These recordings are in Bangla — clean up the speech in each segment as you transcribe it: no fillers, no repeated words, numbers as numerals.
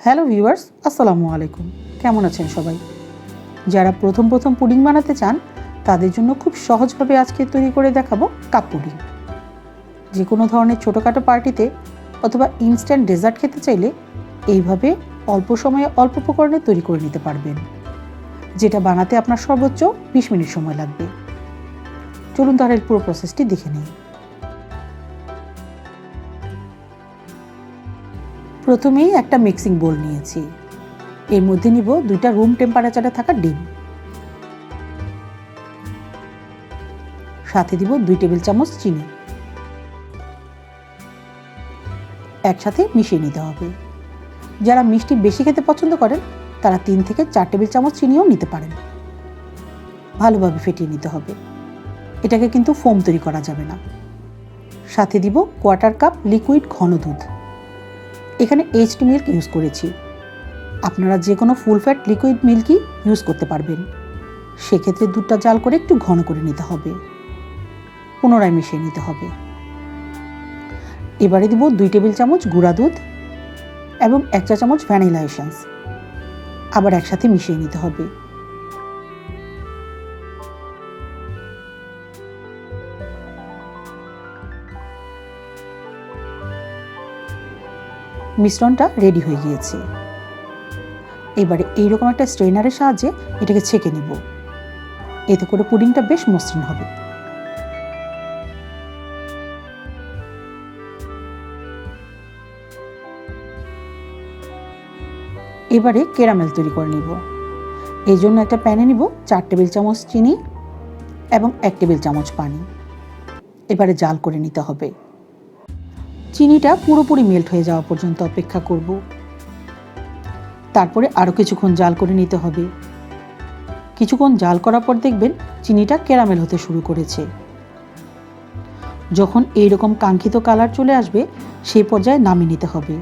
হ্যালো ভিউয়ার্স, আসসালামু আলাইকুম। কেমন আছেন সবাই? যারা প্রথম পুডিং বানাতে চান তাদের জন্য খুব সহজভাবে আজকে তৈরি করে দেখাবো কাপ পুডিং। যে কোনো ধরনের ছোটোখাটো পার্টিতে অথবা ইনস্ট্যান্ট ডেজার্ট খেতে চাইলে এইভাবে অল্প সময়ে অল্প উপকরণে তৈরি করে নিতে পারবেন, যেটা বানাতে আপনার সর্বোচ্চ 20 মিনিট সময় লাগবে। চলুন তাহলে পুরো প্রসেসটি দেখে নিই। প্রথমেই একটা মিক্সিং বোল নিয়েছি। এর মধ্যে নিব 2টা রুম টেম্পারেচারে থাকা ডিম, সাথে দিব 2 টেবিল চামচ চিনি। একসাথে মিশিয়ে নিতে হবে। যারা মিষ্টি বেশি খেতে পছন্দ করেন তারা 3 থেকে 4 টেবিল চামচ চিনিও নিতে পারেন। ভালোভাবে ফেটিয়ে নিতে হবে। এটাকে কিন্তু ফোম তৈরি করা যাবে না। সাথে দিব 1/4 কাপ লিকুইড ঘন দুধ। এখানে এইচটি মিল্ক ইউজ করেছি। আপনারা যে কোনো ফুল ফ্যাট লিকুইড মিল্কই ইউজ করতে পারবেন। সেক্ষেত্রে দুধটা জাল করে একটু ঘন করে নিতে হবে। পুনরায় মিশিয়ে নিতে হবে। এবারে দিব 2 টেবিল চামচ গুঁড়া দুধ এবং 1 চা চামচ ভ্যানিলা এসেন্স। আবার একসাথে মিশিয়ে নিতে হবে। মিশ্রণটা রেডি হয়ে গিয়েছে। এবারে এইরকম একটা স্ট্রেনারের সাহায্যে এটাকে ছেঁকে নিব। এতে করে পুডিংটা বেশ মসৃণ হবে। এবারে ক্যারামেল তৈরি করে নিব। এই জন্য একটা প্যানে নিব 4 টেবিল চামচ চিনি এবং 1 টেবিল চামচ পানি। এবারে জাল করে নিতে হবে। চিনিটা পুরোপুরি মেল্ট হয়ে যাওয়া পর্যন্ত অপেক্ষা করব। তারপরে আরও কিছুক্ষণ জাল করে নিতে হবে। কিছুক্ষণ জাল করার পর দেখবেন চিনিটা ক্যারামেল হতে শুরু করেছে। যখন এইরকম কাঙ্ক্ষিত কালার চলে আসবে সেই পর্যায়ে নামিয়ে নিতে হবে।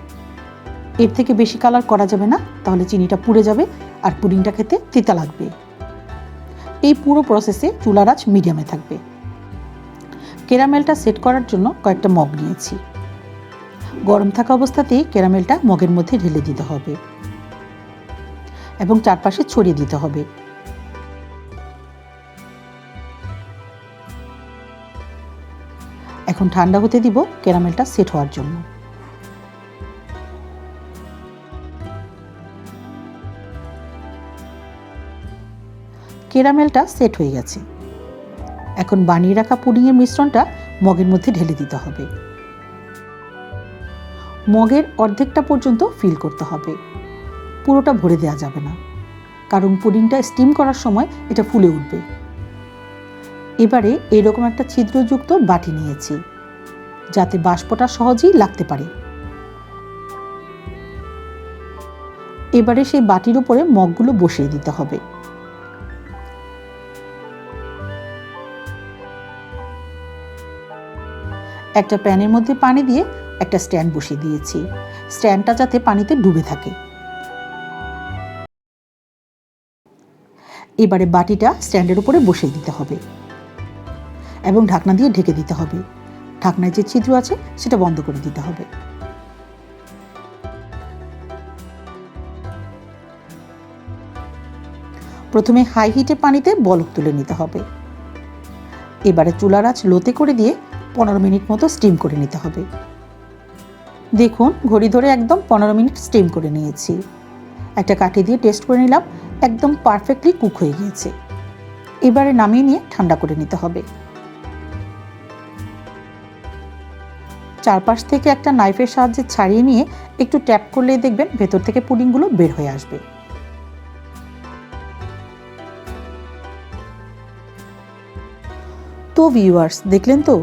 এর থেকে বেশি কালার করা যাবে না, তাহলে চিনিটা পুড়ে যাবে আর পুডিংটা খেতে তিতা লাগবে। এই পুরো প্রসেসে চুলার আঁচ মিডিয়ামে থাকবে। ক্যারামেলটা সেট করার জন্য কয়েকটা মগ নিয়েছি। গরম থাকা অবস্থাতেই ক্যারামেলটা মগের মধ্যে ঢেলে দিতে হবে এবং চারপাশে ছড়িয়ে দিতে হবে। এখন ঠান্ডা হতে দিব ক্যারামেলটা সেট হওয়ার জন্য। ক্যারামেলটা সেট হয়ে গেছে। এখন বানিয়ে রাখা পুডিংয়ের মিশ্রণটা মগের মধ্যে ঢেলে দিতে হবে। মগের অর্ধেকটা পর্যন্ত ফিল করতে হবে। পুরোটা ভরে দেওয়া যাবে না, কারণ পুডিংটা স্টিম করার সময় এটা ফুলে উঠবে। এবারে এরকম একটা ছিদ্রযুক্ত বাটি নিয়েছি, যাতে বাষ্পটা সহজেই লাগতে পারে। এবারে সেই বাটির উপরে মগগুলো বসিয়ে দিতে হবে। একটা প্যানের মধ্যে পানি দিয়ে একটা স্ট্যান্ড বসিয়ে দিয়েছি। স্ট্যান্ডটা যাতে পানিতে ডুবে থাকে। এবারে বাটিটা স্ট্যান্ডের উপরে বসিয়ে দিতে হবে এবং ঢাকনা দিয়ে ঢেকে দিতে হবে। ঢাকনায় যে ছিদ্র আছে সেটা বন্ধ করে দিতে হবে। প্রথমে হাই হিটে পানিতে বলক তুলে নিতে হবে। এবারে চুলার আঁচ লোতে করে দিয়ে 15 মিনিট মতো স্টিম করে নিতে হবে। দেখুন ঘড়ি ধরে একদম 15 মিনিট স্টিম করে নিয়েছি। একটা কাঠি দিয়ে টেস্ট করে নিলাম, একদম পারফেক্টলি কুক হয়ে গিয়েছে। এবারে নামিয়ে নিয়ে ঠান্ডা করে নিতে হবে। চারপাশ থেকে একটা নাইফের সাহায্যে ছাড়িয়ে নিয়ে একটু ট্যাপ করলেই দেখবেন ভেতর থেকে পুডিংগুলো বের হয়ে আসবে। তো ভিউয়ার্স, দেখলেন তো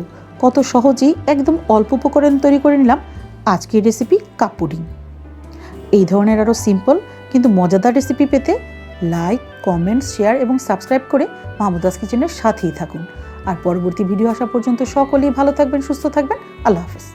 কত সহজেই একদম অল্প উপকরণ তৈরি করে নিলাম আজকের রেসিপি কাপ পুডিং। এই ধরনের আরও সিম্পল কিন্তু মজাদার রেসিপি পেতে লাইক, কমেন্ট, শেয়ার এবং সাবস্ক্রাইব করে মাহমুদাস কিচেনের সাথেই থাকুন। আর পরবর্তী ভিডিও আসা পর্যন্ত সকলেই ভালো থাকবেন, সুস্থ থাকবেন। আল্লাহ হাফেজ।